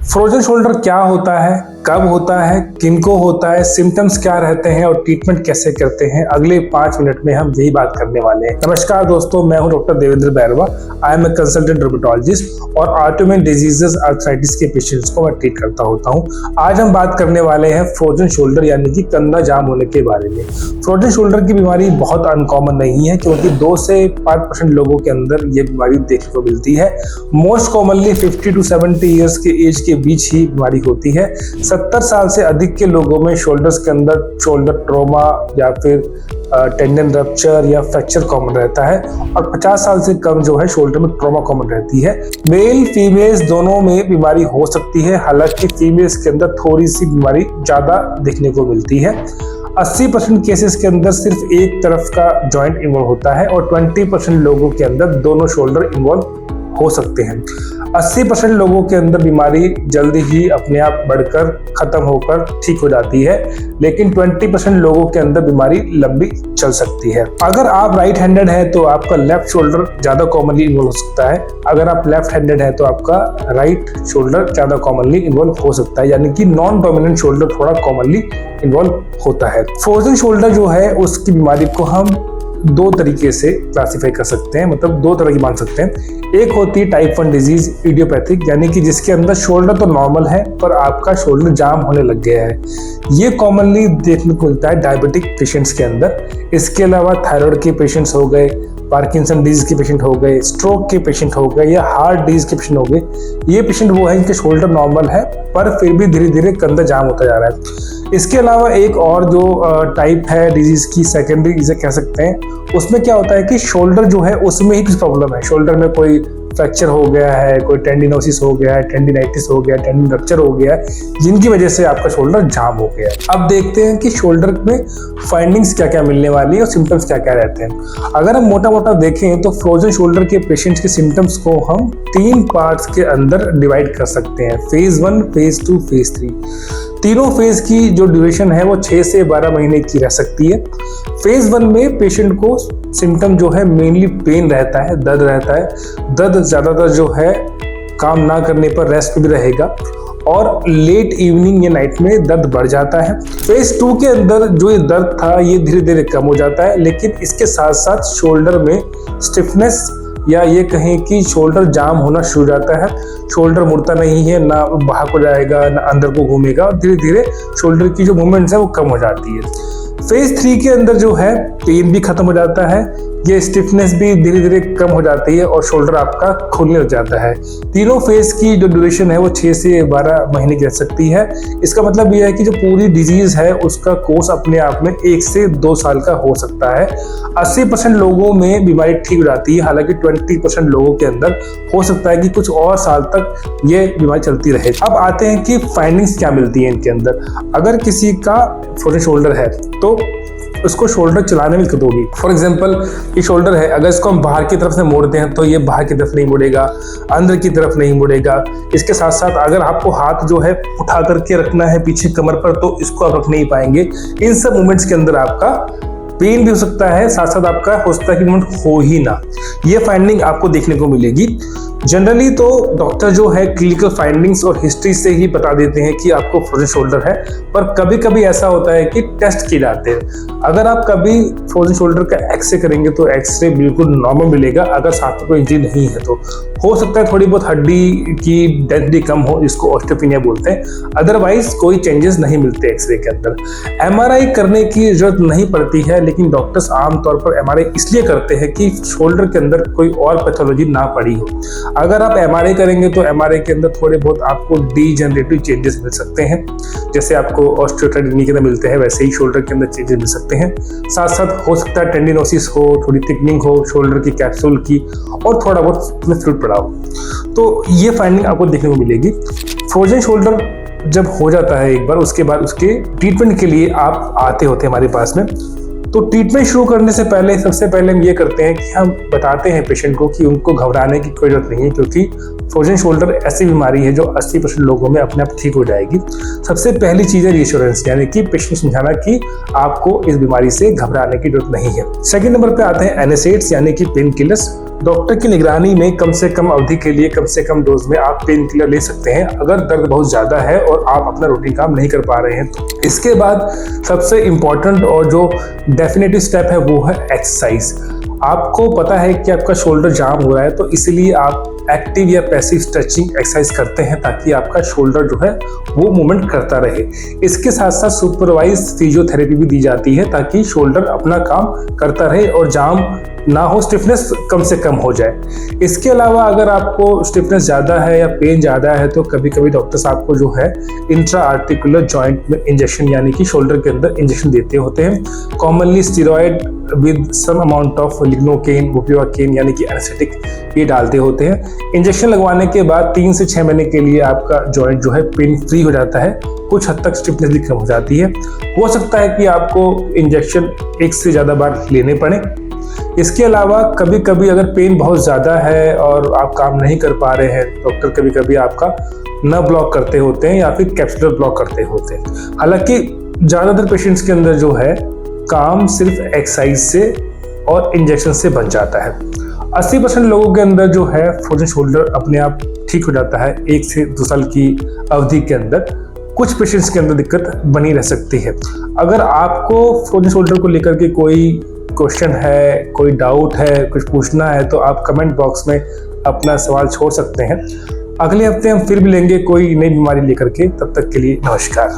Frozen shoulder क्या होता है, कब होता है, किनको होता है, सिम्टम्स क्या रहते हैं और ट्रीटमेंट कैसे करते हैं, अगले 5 मिनट में हम यही बात करने वाले हैं। नमस्कार दोस्तों, मैं हूं doctor Devendra Bairwa. I am a consultant dermatologist और ऑटोइम्यून डिजीजेस आर्थराइटिस के पेशेंट्स को मैं ट्रीट करता होता हूं। आज हम बात करने वाले हैं फ्रोजन शोल्डर यानी कि कंधा जाम होने के बारे में। फ्रोजन शोल्डर की बीमारी बहुत अनकॉमन नहीं है क्योंकि 2 से 5% लोगों के अंदर ये बीमारी देखने को मिलती है। मोस्ट कॉमनली 50 to 70 ईयर्स के एज के बीच ही बीमारी होती है। 70 साल से अधिक के लोगों में शोल्डर्स के अंदर शोल्डर ट्रॉमा या फिर टेंडन रप्चर या फ्रैक्चर कॉमन रहता है और 50 साल से कम जो है शोल्डर में ट्रॉमा कॉमन रहती है। मेल फीमेल्स दोनों में बीमारी हो सकती है, हालांकि फीमेल्स के अंदर थोड़ी सी बीमारी ज्यादा देखने को मिलती है। 80% केसेस के अंदर सिर्फ एक तरफ का जॉइंट इन्वॉल्व होता है और 20% लोगों के अंदर दोनों शोल्डर इन्वॉल्व हो सकते हैं। 80% लोगों के अंदर बीमारी जल्दी ही अपने आप बढ़कर खत्म होकर ठीक हो जाती है, लेकिन 20% लोगों के अंदर बीमारी लंबी चल सकती है। अगर आप राइट हैंडेड हैं तो आपका लेफ्ट शोल्डर ज्यादा कॉमनली इन्वॉल्व हो सकता है। अगर आप लेफ्ट हैंडेड हैं तो आपका राइट शोल्डर ज्यादा कॉमनली इन्वॉल्व हो सकता है, यानी कि नॉन डोमिनेंट शोल्डर थोड़ा कॉमनली इन्वॉल्व होता है। फ्रोजन शोल्डर जो है उसकी बीमारी को हम 2 तरीके से क्लासिफाई कर सकते हैं, मतलब 2 तरह की मान सकते हैं। एक होती है टाइप 1 डिजीज इडियोपैथिक, यानी कि जिसके अंदर शोल्डर तो नॉर्मल है पर आपका शोल्डर जाम होने लग गया है। ये कॉमनली देखने को मिलता है डायबिटिक पेशेंट्स के अंदर। इसके अलावा थायराइड के पेशेंट्स हो गए, पार्किंसन डिजीज के पेशेंट हो गए, स्ट्रोक के पेशेंट हो गए या हार्ट डिजीज के पेशेंट हो गए। ये पेशेंट वो है जिनके शोल्डर नॉर्मल है पर फिर भी धीरे धीरे कंधा जाम होता जा रहा है। इसके अलावा एक और जो टाइप है डिजीज की, सेकेंडरी जिसे कह सकते हैं, उसमें क्या होता है कि शोल्डर जो है उसमें ही कुछ प्रॉब्लम है। शोल्डर में कोई फ्रैक्चर हो गया है, कोई टेंडिनोसिस हो गया है, टेंडिनाइटिस हो गया, टेंडिन रप्चर हो गया है, जिनकी वजह से आपका शोल्डर जाम हो गया है। अब देखते हैं कि शोल्डर में फाइंडिंग्स क्या क्या मिलने वाली है और सिम्टम्स क्या क्या रहते हैं। अगर हम मोटा मोटा देखें तो फ्रोजन शोल्डर के पेशेंट्स के सिम्टम्स को हम 3 पार्ट्स के अंदर डिवाइड कर सकते हैं, फेज 1, फेज 2, फेज 3। तीनों फेज की जो ड्यूरेशन है वो 6 से 12 महीने की रह सकती है। फेज 1 में पेशेंट को सिम्टम जो है मेनली पेन रहता है, दर्द रहता है। दर्द ज्यादातर जो है काम ना करने पर रेस्ट भी रहेगा और लेट इवनिंग या नाइट में दर्द बढ़ जाता है। फेज 2 के अंदर जो ये दर्द था ये धीरे धीरे कम हो जाता है, लेकिन इसके साथ साथ शोल्डर में स्टिफनेस या ये कहें कि शोल्डर जाम होना शुरू हो जाता है। शोल्डर मुड़ता नहीं है, ना बाहर को जाएगा ना अंदर को घूमेगा और धीरे धीरे शोल्डर की जो मूवमेंट्स है वो कम हो जाती है। फेज 3 के अंदर जो है पेन भी खत्म हो जाता है, ये स्टिफनेस भी धीरे धीरे कम हो जाती है और शोल्डर आपका खुलने लग जाता है। तीनों फेज की जो ड्यूरेशन है वो 6 से 12 महीने की रह सकती है। इसका मतलब यह है कि जो पूरी डिजीज है उसका कोर्स अपने आप में 1 से 2 साल का हो सकता है। 80% लोगों में बीमारी ठीक हो जाती है, हालांकि 20% लोगों के अंदर हो सकता है कि कुछ और साल तक ये बीमारी चलती रहे। अब आते हैं कि फाइंडिंग्स क्या मिलती है इनके अंदर। अगर किसी का फ्रोजन शोल्डर है तो उसको शोल्डर चलाने में दिक्कत होगी। फॉर एग्जांपल ये शोल्डर है, अगर इसको हम बाहर की तरफ से मोड़ते हैं तो ये बाहर की तरफ नहीं मुड़ेगा, अंदर की तरफ नहीं मुड़ेगा। इसके साथ साथ अगर आपको हाथ जो है उठा करके रखना है पीछे कमर पर तो इसको आप रख नहीं पाएंगे। इन सब मूवमेंट्स के अंदर आपका पेन भी हो सकता है, साथ साथ आपका हो सकता है कि मूवमेंट हो ही ना। ये फाइंडिंग आपको देखने को मिलेगी। जनरली तो डॉक्टर जो है क्लिनिकल फाइंडिंग्स और हिस्ट्री से ही बता देते हैं कि आपको फ्रोजन शोल्डर है, पर कभी कभी ऐसा होता है कि टेस्ट किए जाते हैं। अगर आप कभी फ्रोजन शोल्डर का एक्सरे करेंगे तो एक्सरे बिल्कुल नॉर्मल मिलेगा, अगर साथ में कोई इंजरी नहीं है तो। हो सकता है थोड़ी बहुत हड्डी की डेंसिटी कम हो, जिसको ऑस्टियोपेनिया बोलते हैं, अदरवाइज कोई चेंजेस नहीं मिलते एक्सरे के अंदर। एमआरआई करने की जरूरत नहीं पड़ती है, लेकिन डॉक्टर्स आमतौर पर एमआरआई इसलिए करते हैं कि शोल्डर के अंदर कोई और पैथोलॉजी ना पड़ी हो। अगर आप एमआरआई करेंगे तो एमआरआई के अंदर थोड़े बहुत आपको डीजनरेटिव चेंजेस मिल सकते हैं, जैसे आपको ऑस्टियोआर्थराइटिस के अंदर मिलते हैं वैसे ही शोल्डर के अंदर चेंजेस मिल सकते हैं। साथ साथ हो सकता है टेंडिनोसिस हो, थोड़ी थिकनिंग हो शोल्डर की कैप्सूल की और थोड़ा बहुत फ्लूइड पड़ा हो, तो ये फाइंडिंग आपको देखने को मिलेगी। फ्रोजन शोल्डर जब हो जाता है एक बार, उसके बाद उसके ट्रीटमेंट के लिए आप आते होते हैं हमारे पास में। तो ट्रीटमेंट शुरू करने से पहले सबसे पहले हम ये करते हैं कि हम बताते हैं पेशेंट को कि उनको घबराने की कोई जरूरत नहीं है, क्योंकि फ्रोजन शोल्डर ऐसी बीमारी है जो 80% लोगों में अपने आप ठीक हो जाएगी। सबसे पहली चीज़ है रिएश्योरेंस, यानी कि पेशेंट को समझाना कि आपको इस बीमारी से घबराने की जरूरत नहीं है। सेकंड नंबर पे आते हैं एनेसेड्स यानी कि पेन किलर्स। डॉक्टर की निगरानी में कम से कम अवधि के लिए कम से कम डोज में आप पेन किलर ले सकते हैं अगर दर्द बहुत ज़्यादा है और आप अपना रूटीन काम नहीं कर पा रहे हैं तो। इसके बाद सबसे इम्पॉर्टेंट और जो डेफिनेटिव स्टेप है वो है एक्सरसाइज। आपको पता है कि आपका शोल्डर जाम हो रहा है तो इसलिए आप एक्टिव या पैसिव स्ट्रेचिंग एक्सरसाइज करते हैं ताकि आपका शोल्डर जो है वो मूवमेंट करता रहे। इसके साथ साथ सुपरवाइज फिजियोथेरेपी भी दी जाती है ताकि शोल्डर अपना काम करता रहे और जाम ना हो, स्टिफनेस कम से कम हो जाए। इसके अलावा अगर आपको स्टिफनेस ज़्यादा है या पेन ज़्यादा है तो कभी कभी डॉक्टर्स आपको जो है इंट्रा आर्टिकुलर जॉइंट में इंजेक्शन यानी कि शोल्डर के अंदर इंजेक्शन देते होते हैं। Commonly steroid with some amount of lignocaine, bupivacaine यानी कि एनेस्थेटिक ये डालते होते हैं। इंजेक्शन लगवाने के बाद 3 से 6 महीने के लिए आपका जॉइंट जो है पेन फ्री हो जाता है, कुछ हद तक स्टिफनेस भी कम हो जाती है। हो सकता है कि आपको इंजेक्शन 1 से ज़्यादा बार लेने पड़े। इसके अलावा कभी कभी अगर पेन बहुत ज़्यादा है और आप काम नहीं कर पा रहे हैं, डॉक्टर कभी कभी आपका नर्व ब्लॉक करते होते हैं या फिर कैप्सुलर ब्लॉक करते होते हैं। हालांकि ज़्यादातर पेशेंट्स के अंदर जो है काम सिर्फ एक्सरसाइज से और इंजेक्शन से बन जाता है। 80% लोगों के अंदर जो है फ्रोजन शोल्डर अपने आप ठीक हो जाता है 1 से 2 साल की अवधि के अंदर। कुछ पेशेंट्स के अंदर दिक्कत बनी रह सकती है। अगर आपको फ्रोजन शोल्डर को लेकर के कोई क्वेश्चन है, कोई डाउट है, कुछ पूछना है तो आप कमेंट बॉक्स में अपना सवाल छोड़ सकते हैं। अगले हफ्ते हम फिर मिलेंगे कोई नई बीमारी लेकर के। तब तक के लिए नमस्कार।